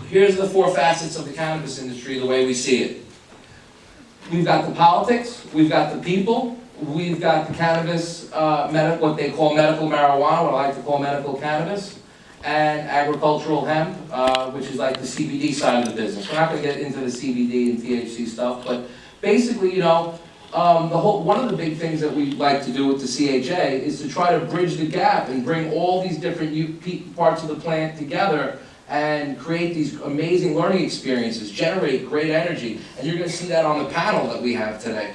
here's the four facets of the cannabis industry the way we see it. We've got the politics, we've got the people, we've got the cannabis, what they call medical marijuana, what I like to call medical cannabis, and agricultural hemp, which is like the CBD side of the business. We're not going to get into the CBD and THC stuff, but basically, you know, one of the big things that we like to do with the CHA is to try to bridge the gap and bring all these different parts of the plant together and create these amazing learning experiences, generate great energy, and you're going to see that on the panel that we have today.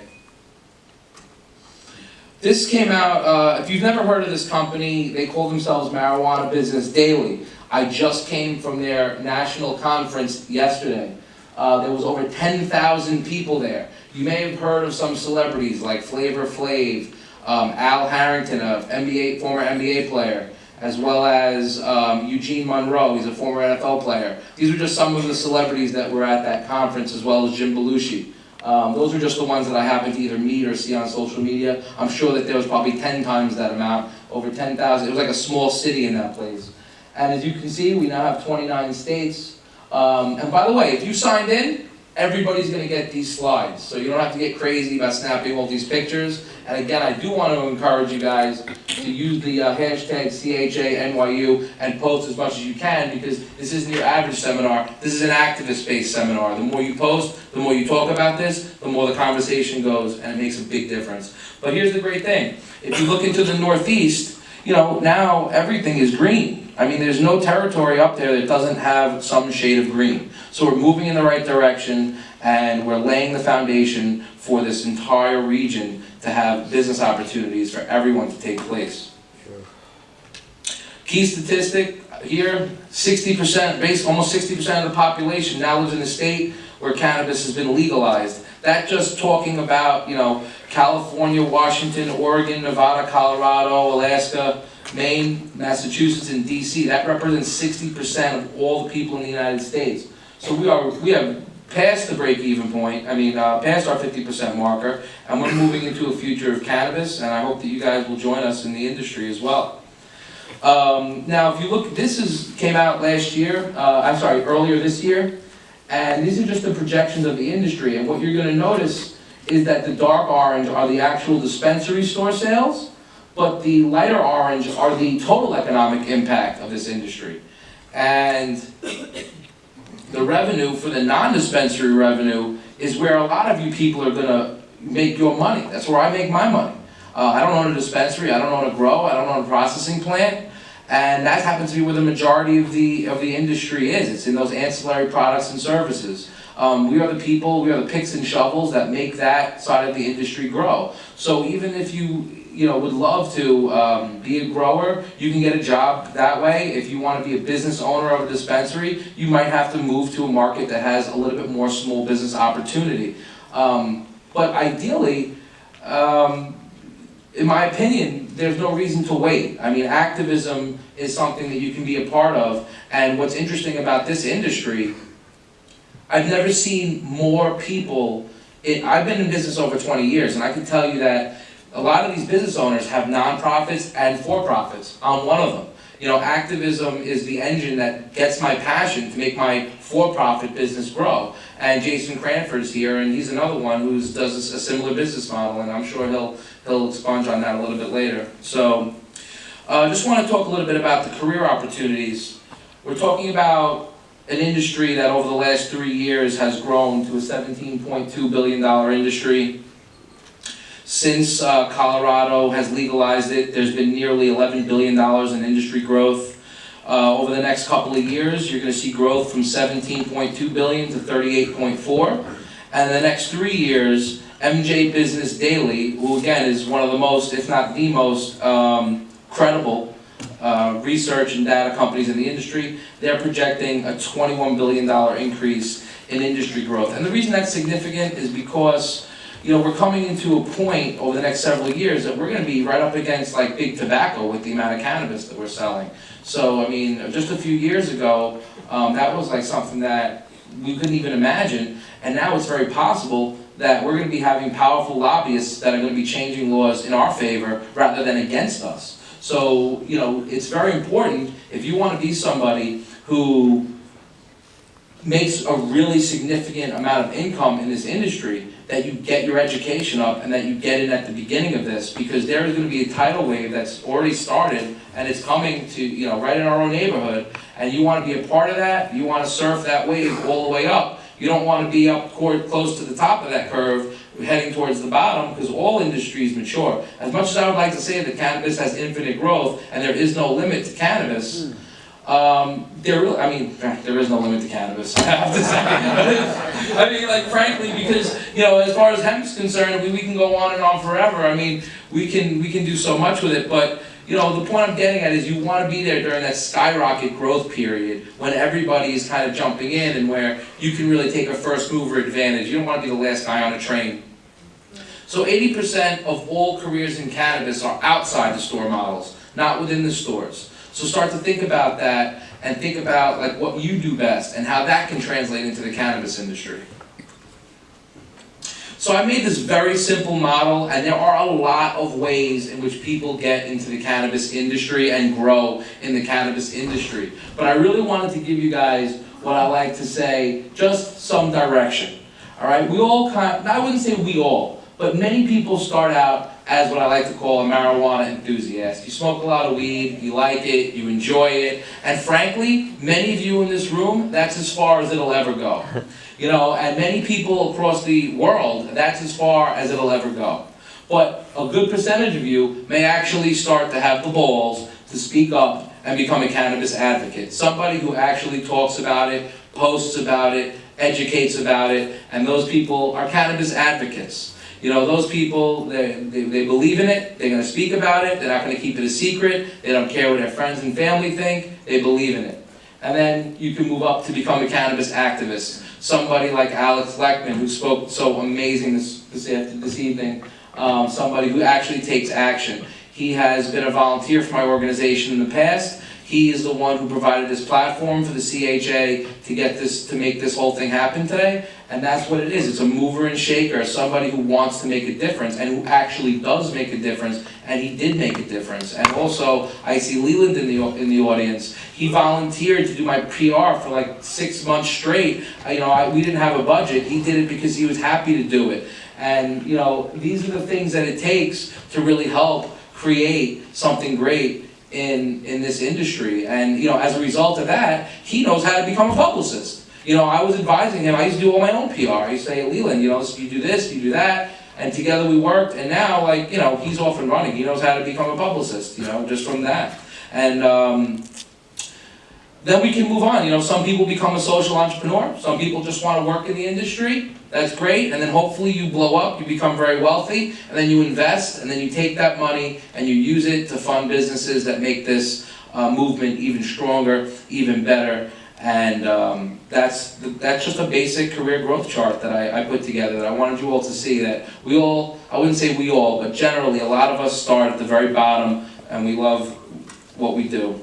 This came out, if you've never heard of this company, they call themselves Marijuana Business Daily. I just came from their national conference yesterday. There was over 10,000 people there. You may have heard of some celebrities like Flavor Flav, Al Harrington, former NBA player, as well as Eugene Monroe, he's a former NFL player. These are just some of the celebrities that were at that conference, as well as Jim Belushi. Those are just the ones that I happen to either meet or see on social media. I'm sure that there was probably 10 times that amount, over 10,000. It was like a small city in that place. And as you can see, we now have 29 states. And by the way, if you signed in, everybody's going to get these slides. So you don't have to get crazy about snapping all these pictures. And again, I do want to encourage you guys to use the hashtag CHANYU and post as much as you can, because this isn't your average seminar. This is an activist-based seminar. The more you post, the more you talk about this, the more the conversation goes, and it makes a big difference. But here's the great thing. If you look into the Northeast, you know, now everything is green. I mean, there's no territory up there that doesn't have some shade of green. So we're moving in the right direction, and we're laying the foundation for this entire region to have business opportunities for everyone to take place. Sure. Key statistic here, 60%, almost 60% of the population now lives in a state where cannabis has been legalized. That just talking about, you know, California, Washington, Oregon, Nevada, Colorado, Alaska, Maine, Massachusetts, and DC. That represents 60% of all the people in the United States. So we have passed the break-even point, past our 50% marker, and we're moving into a future of cannabis, and I hope that you guys will join us in the industry as well. Now, if you look, came out last year, earlier this year, and these are just the projections of the industry, and what you're going to notice is that the dark orange are the actual dispensary store sales, but the lighter orange are the total economic impact of this industry. And the revenue for the non-dispensary revenue is where a lot of you people are going to make your money. That's where I make my money. I don't own a dispensary, I don't own a grow, I don't own a processing plant, and that happens to be where the majority of the industry is. It's in those ancillary products and services. We are the people, we are the picks and shovels that make that side of the industry grow. So even if you would love to be a grower, you can get a job that way. If you want to be a business owner of a dispensary, you might have to move to a market that has a little bit more small business opportunity. But ideally, in my opinion, there's no reason to wait. I mean, activism is something that you can be a part of, and what's interesting about this industry, I've never seen more people. I've been in business over 20 years, and I can tell you that a lot of these business owners have nonprofits and for-profits. I'm one of them. You know, activism is the engine that gets my passion to make my for-profit business grow. And Jason Cranford's here, and he's another one who does a similar business model, and I'm sure he'll expunge on that a little bit later. So, just want to talk a little bit about the career opportunities. We're talking about an industry that over the last 3 years has grown to a $17.2 billion industry. Since Colorado has legalized it, there's been nearly $11 billion in industry growth. Over the next couple of years, you're going to see growth from $17.2 billion to $38.4. And in the next 3 years, MJ Business Daily, who again is one of the most, if not the most, credible research and data companies in the industry, they're projecting a $21 billion increase in industry growth. And the reason that's significant is because we're coming into a point over the next several years that we're going to be right up against like big tobacco with the amount of cannabis that we're selling. So, I mean, just a few years ago, that was like something that we couldn't even imagine, and now it's very possible that we're going to be having powerful lobbyists that are going to be changing laws in our favor rather than against us. So, it's very important if you want to be somebody who makes a really significant amount of income in this industry, that you get your education up and that you get in at the beginning of this, because there is going to be a tidal wave that's already started and it's coming to, you know, right in our own neighborhood, and you want to be a part of that. You want to surf that wave all the way up. You don't want to be up close to the top of that curve heading towards the bottom, because all industries mature. As much as I would like to say that cannabis has infinite growth and there is no limit to cannabis, there is no limit to cannabis, I have to say. I mean, like, frankly, because, you know, as far as hemp's concerned, we can go on and on forever. I mean, we can do so much with it, but, you know, the point I'm getting at is you want to be there during that skyrocket growth period when everybody is kind of jumping in and where you can really take a first mover advantage. You don't want to be the last guy on a train. So 80% of all careers in cannabis are outside the store models, not within the stores. So start to think about that and think about like what you do best and how that can translate into the cannabis industry. So I made this very simple model, and there are a lot of ways in which people get into the cannabis industry and grow in the cannabis industry. But I really wanted to give you guys what I like to say, just some direction. All right, we all I wouldn't say we all, but many people start out as what I like to call a marijuana enthusiast. You smoke a lot of weed, you like it, you enjoy it, and frankly, many of you in this room, that's as far as it'll ever go. You know, and many people across the world, that's as far as it'll ever go. But a good percentage of you may actually start to have the balls to speak up and become a cannabis advocate. Somebody who actually talks about it, posts about it, educates about it, and those people are cannabis advocates. You know, those people, they believe in it, they're going to speak about it, they're not going to keep it a secret, they don't care what their friends and family think, they believe in it. And then you can move up to become a cannabis activist. Somebody like Alex Leckman, who spoke so amazing this evening, somebody who actually takes action. He has been a volunteer for my organization in the past. He is the one who provided this platform for the CHA to make this whole thing happen today. And that's what it is. It's a mover and shaker, somebody who wants to make a difference and who actually does make a difference, and he did make a difference. And also, I see Leland in the audience. He volunteered to do my PR for like 6 months straight. We didn't have a budget. He did it because he was happy to do it. And you know, these are the things that it takes to really help create something great in this industry. And you know, as a result of that, he knows how to become a publicist. You know, I was advising him. I used to do all my own PR. I used to say, Leland, you know, you do this, you do that, and together we worked. And now, like, you know, he's off and running. He knows how to become a publicist, you know, just from that. And then we can move on. You know, some people become a social entrepreneur. Some people just want to work in the industry. That's great. And then hopefully you blow up, you become very wealthy, and then you invest, and then you take that money and you use it to fund businesses that make this movement even stronger, even better. And that's just a basic career growth chart that I put together that I wanted you all to see, that we all, I wouldn't say we all, but generally a lot of us start at the very bottom and we love what we do.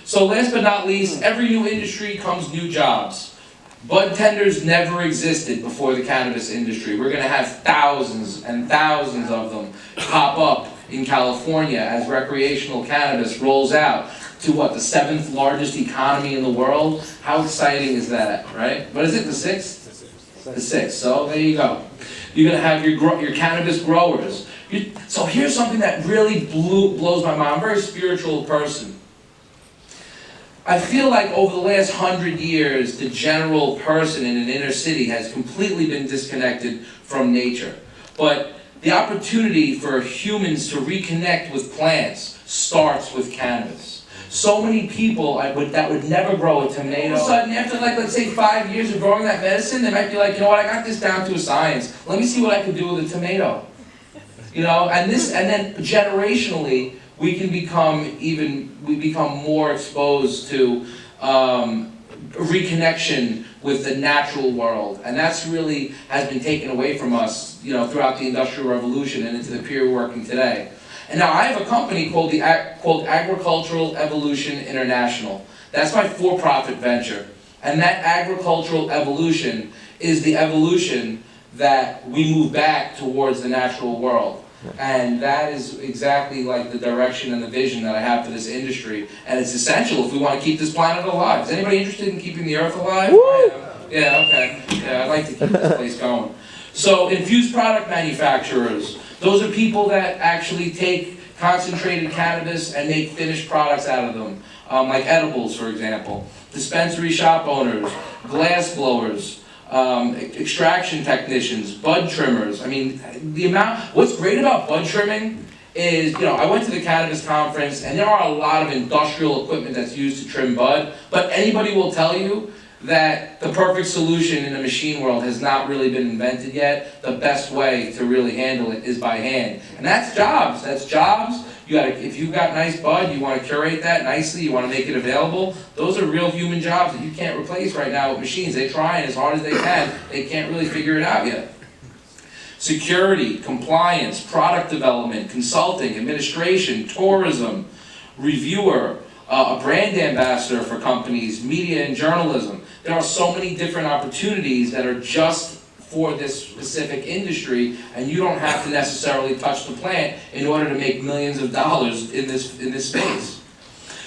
So last but not least, every new industry comes new jobs. Bud tenders never existed before the cannabis industry. We're going to have thousands and thousands of them pop up in California as recreational cannabis rolls out to what, the 7th largest economy in the world? How exciting is that, right? What is it, the 6th? The 6th, so there you go. You're gonna have your cannabis growers. So here's something that really blows my mind. I'm a very spiritual person. I feel like over the last 100 years, the general person in an inner city has completely been disconnected from nature. But the opportunity for humans to reconnect with plants starts with cannabis. So many people that would never grow a tomato, all of a sudden, after like, let's say 5 years of growing that medicine, they might be like, you know what, I got this down to a science. Let me see what I can do with a tomato. You know, and then generationally, we become more exposed to reconnection with the natural world. And that's really has been taken away from us, you know, throughout the Industrial Revolution and into the period we're working today. And now I have a company called Agricultural Evolution International. That's my for-profit venture. And that agricultural evolution is the evolution that we move back towards the natural world. And that is exactly like the direction and the vision that I have for this industry. And it's essential if we want to keep this planet alive. Is anybody interested in keeping the earth alive? Woo! Yeah, okay. Yeah, I'd like to keep this place going. So infused product manufacturers, those are people that actually take concentrated cannabis and make finished products out of them, like edibles, for example. Dispensary shop owners, glass blowers, extraction technicians, bud trimmers. I mean, what's great about bud trimming is, I went to the cannabis conference and there are a lot of industrial equipment that's used to trim bud, but anybody will tell you that the perfect solution in the machine world has not really been invented yet. The best way to really handle it is by hand. And that's jobs. If you've got nice bud, you want to curate that nicely, you want to make it available. Those are real human jobs that you can't replace right now with machines. They're trying as hard as they can. They can't really figure it out yet. Security, compliance, product development, consulting, administration, tourism, reviewer, a brand ambassador for companies, media and journalism. There are so many different opportunities that are just for this specific industry, and you don't have to necessarily touch the plant in order to make millions of dollars in this space.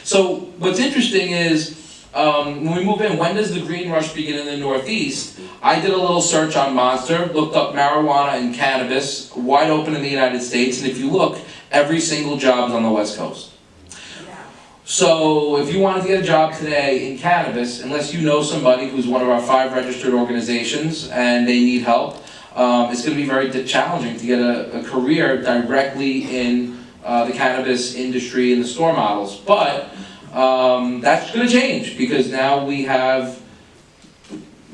So what's interesting is, when we move in, when does the green rush begin in the Northeast? I did a little search on Monster, looked up marijuana and cannabis, wide open in the United States, and if you look, every single job is on the West Coast. So if you wanted to get a job today in cannabis, unless you know somebody who's one of our 5 registered organizations and they need help, it's going to be very challenging to get a career directly in the cannabis industry and the store models. But that's going to change because now we have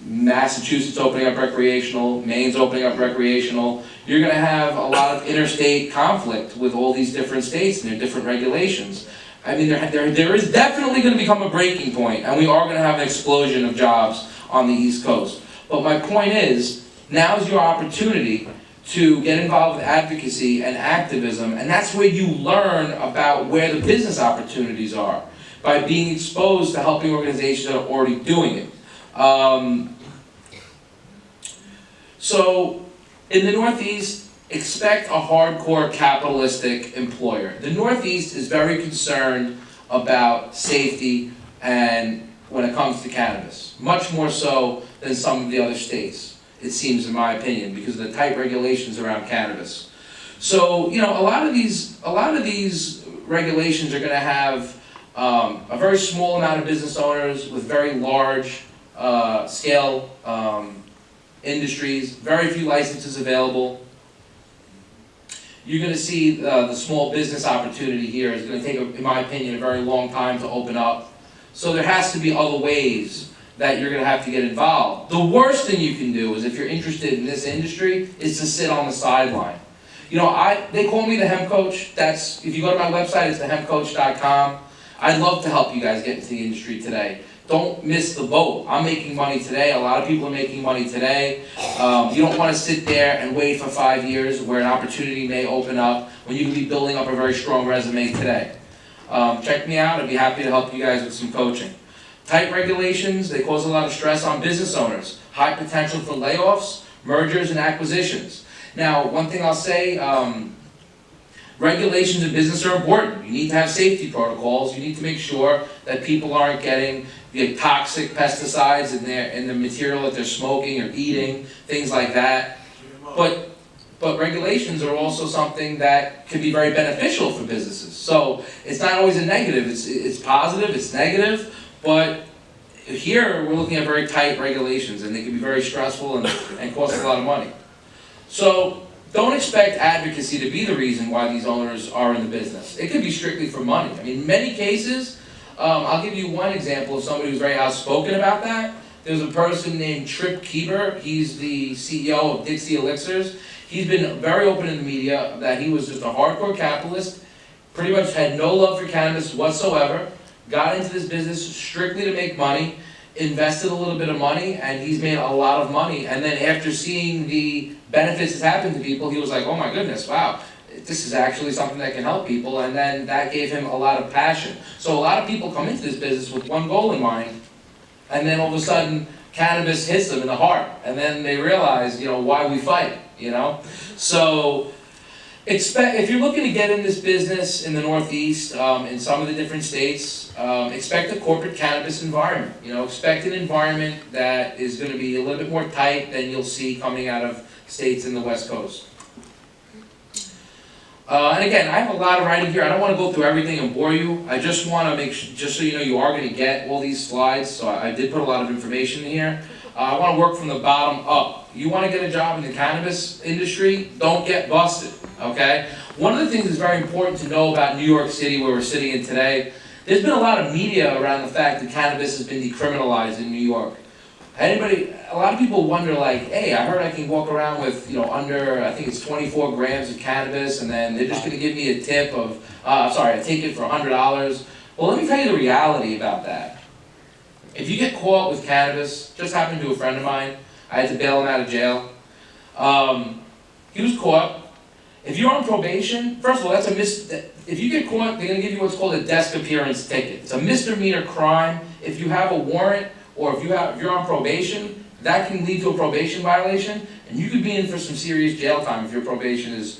Massachusetts opening up recreational, Maine's opening up recreational. You're going to have a lot of interstate conflict with all these different states and their different regulations. I mean, there is definitely going to become a breaking point, and we are going to have an explosion of jobs on the East Coast. But my point is, now's your opportunity to get involved with advocacy and activism, and that's where you learn about where the business opportunities are, by being exposed to helping organizations that are already doing it. So, in the Northeast, expect a hardcore capitalistic employer. The Northeast is very concerned about safety and when it comes to cannabis, much more so than some of the other states, it seems in my opinion, because of the tight regulations around cannabis. So, a lot of these regulations are going to have a very small amount of business owners with very large scale industries, very few licenses available. You're going to see the small business opportunity here is going to take, in my opinion, a very long time to open up. So there has to be other ways that you're going to have to get involved. The worst thing you can do is, if you're interested in this industry, is to sit on the sideline. They call me the hemp coach. If you go to my website, it's thehempcoach.com. I'd love to help you guys get into the industry today. Don't miss the boat. I'm making money today. A lot of people are making money today. You don't want to sit there and wait for 5 years where an opportunity may open up when you can be building up a very strong resume today. Check me out. I'd be happy to help you guys with some coaching. Tight regulations, they cause a lot of stress on business owners. High potential for layoffs, mergers, and acquisitions. Now, one thing I'll say, regulations in business are important. You need to have safety protocols. You need to make sure that people aren't getting the toxic pesticides in the material that they're smoking or eating, things like that. But regulations are also something that can be very beneficial for businesses. So it's not always a negative. It's positive, it's negative, but here we're looking at very tight regulations, and they can be very stressful and cost a lot of money. So don't expect advocacy to be the reason why these owners are in the business. It could be strictly for money. I mean, in many cases, I'll give you one example of somebody who's very outspoken about that. There's a person named Trip Kieber. He's the CEO of Dixie Elixirs. He's been very open in the media that he was just a hardcore capitalist, pretty much had no love for cannabis whatsoever, got into this business strictly to make money, invested a little bit of money, and he's made a lot of money. And then after seeing the benefits that's happened to people, he was like, oh my goodness, wow, this is actually something that can help people. And then that gave him a lot of passion. So a lot of people come into this business with one goal in mind, and then all of a sudden cannabis hits them in the heart, and then they realize, why we fight, So If you're looking to get in this business in the Northeast, in some of the different states, expect a corporate cannabis environment. Expect an environment that is going to be a little bit more tight than you'll see coming out of states in the West Coast. And again, I have a lot of writing here. I don't want to go through everything and bore you. I just want to make sure, just so you know, you are going to get all these slides. So I did put a lot of information in here. I want to work from the bottom up. You want to get a job in the cannabis industry, don't get busted, okay? One of the things that's very important to know about New York City, where we're sitting in today, there's been a lot of media around the fact that cannabis has been decriminalized in New York. A lot of people wonder, like, hey, I heard I can walk around with, under, I think it's 24 grams of cannabis, and then they're just going to give me a tip of, a ticket for $100. Well, let me tell you the reality about that. If you get caught with cannabis, just happened to a friend of mine, I had to bail him out of jail. He was caught. If you're on probation, first of all, if you get caught, they're going to give you what's called a desk appearance ticket. It's a misdemeanor crime. If you have a warrant, or if you're on probation, that can lead to a probation violation, and you could be in for some serious jail time if your probation is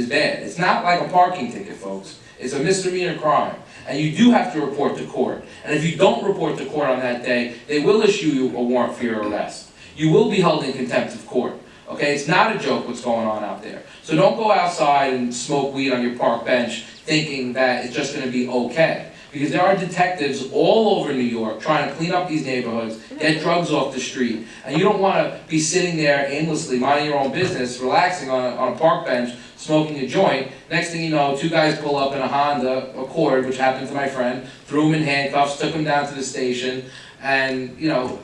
bad. It's not like a parking ticket, folks. It's a misdemeanor crime, and you do have to report to court. And if you don't report to court on that day, they will issue you a warrant for your arrest. You will be held in contempt of court. Okay, it's not a joke what's going on out there. So don't go outside and smoke weed on your park bench thinking that it's just going to be okay. Because there are detectives all over New York trying to clean up these neighborhoods, get drugs off the street, and you don't want to be sitting there aimlessly, minding your own business, relaxing on a park bench, smoking a joint. Next thing you know, two guys pull up in a Honda Accord, which happened to my friend, threw him in handcuffs, took him down to the station, and now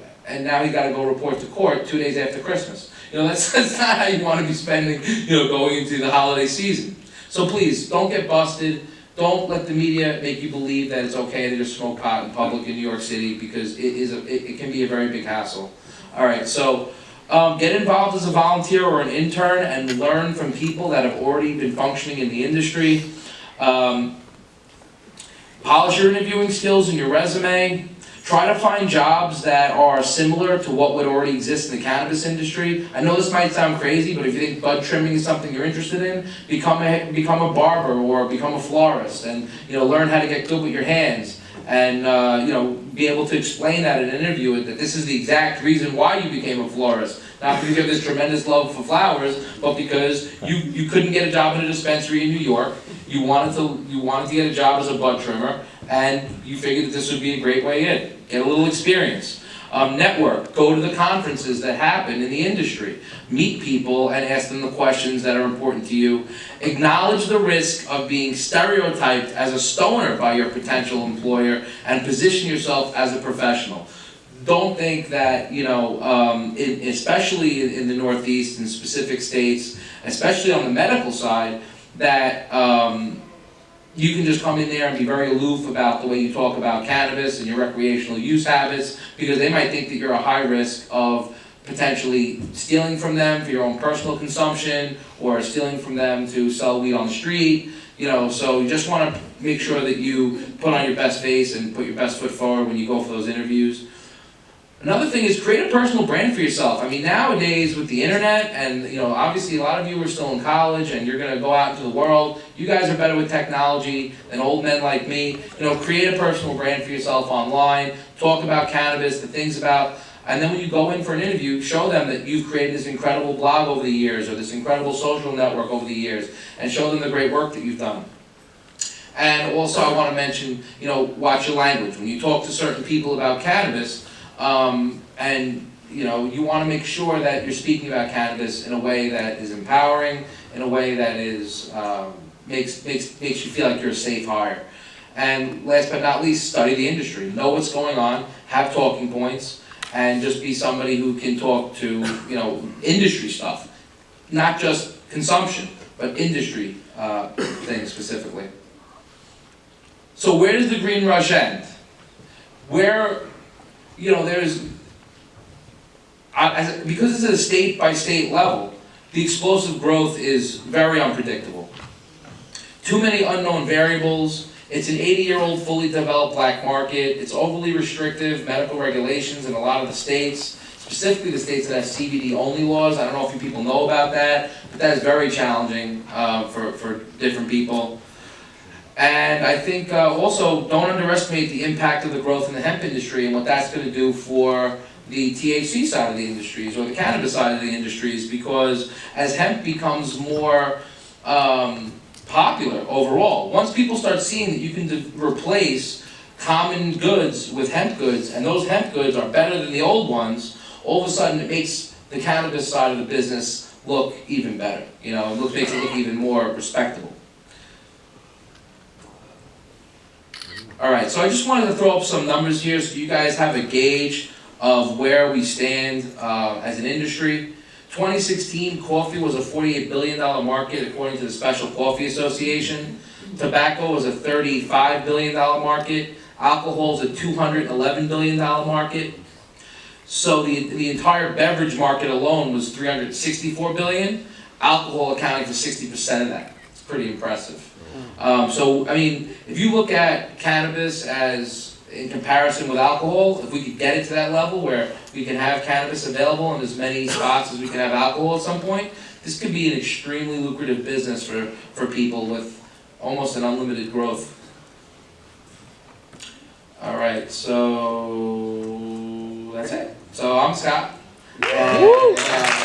he got to go report to court 2 days after Christmas. That's not how you want to be spending, going into the holiday season. So please, don't get busted. Don't let the media make you believe that it's okay to just smoke pot in public in New York City, because it can be a very big hassle. All right, so get involved as a volunteer or an intern and learn from people that have already been functioning in the industry. Polish your interviewing skills in your resume. Try to find jobs that are similar to what would already exist in the cannabis industry. I know this might sound crazy, but if you think bud trimming is something you're interested in, become a barber or become a florist, and learn how to get good with your hands, and be able to explain that in an interview, that this is the exact reason why you became a florist. Not because you have this tremendous love for flowers, but because you couldn't get a job in a dispensary in New York. You wanted to get a job as a bud trimmer, and you figured that this would be a great way in. Get a little experience. Network. Go to the conferences that happen in the industry. Meet people and ask them the questions that are important to you. Acknowledge the risk of being stereotyped as a stoner by your potential employer, and position yourself as a professional. Don't think that, especially in the Northeast and specific states, especially on the medical side, that you can just come in there and be very aloof about the way you talk about cannabis and your recreational use habits, because they might think that you're a high risk of potentially stealing from them for your own personal consumption, or stealing from them to sell weed on the street. So you just want to make sure that you put on your best face and put your best foot forward when you go for those interviews. Another thing is create a personal brand for yourself. I mean, nowadays with the internet, and obviously a lot of you are still in college and you're going to go out into the world. You guys are better with technology than old men like me. Create a personal brand for yourself online. Talk about cannabis, the things about, and then when you go in for an interview, show them that you've created this incredible blog over the years, or this incredible social network over the years, and show them the great work that you've done. And also, I want to mention, watch your language. When you talk to certain people about cannabis, you want to make sure that you're speaking about cannabis in a way that is empowering, in a way that is makes you feel like you're a safe hire. And last but not least, study the industry. Know what's going on, have talking points, and just be somebody who can talk to industry stuff, not just consumption, but industry things specifically. So where does the green rush end? Because it's at a state-by-state level, the explosive growth is very unpredictable. Too many unknown variables. It's an 80-year-old fully developed black market. It's overly restrictive medical regulations in a lot of the states, specifically the states that have CBD only laws. I don't know if you people know about that, but that is very challenging for different people. And I think also don't underestimate the impact of the growth in the hemp industry and what that's going to do for the THC side of the industries or the cannabis side of the industries, because as hemp becomes more popular overall, once people start seeing that you can replace common goods with hemp goods, and those hemp goods are better than the old ones, all of a sudden it makes the cannabis side of the business look even better. You know, makes it look even more respectable. All right, so I just wanted to throw up some numbers here so you guys have a gauge of where we stand as an industry. 2016, coffee was a $48 billion market according to the Special Coffee Association. Tobacco was a $35 billion market. Alcohol is a $211 billion market. So the entire beverage market alone was $364 billion. Alcohol accounting for 60% of that. It's pretty impressive. So, I mean, if you look at cannabis as in comparison with alcohol, if we could get it to that level where we can have cannabis available in as many spots as we can have alcohol at some point, this could be an extremely lucrative business for people with almost an unlimited growth. All right, so that's it. So I'm Scott. And,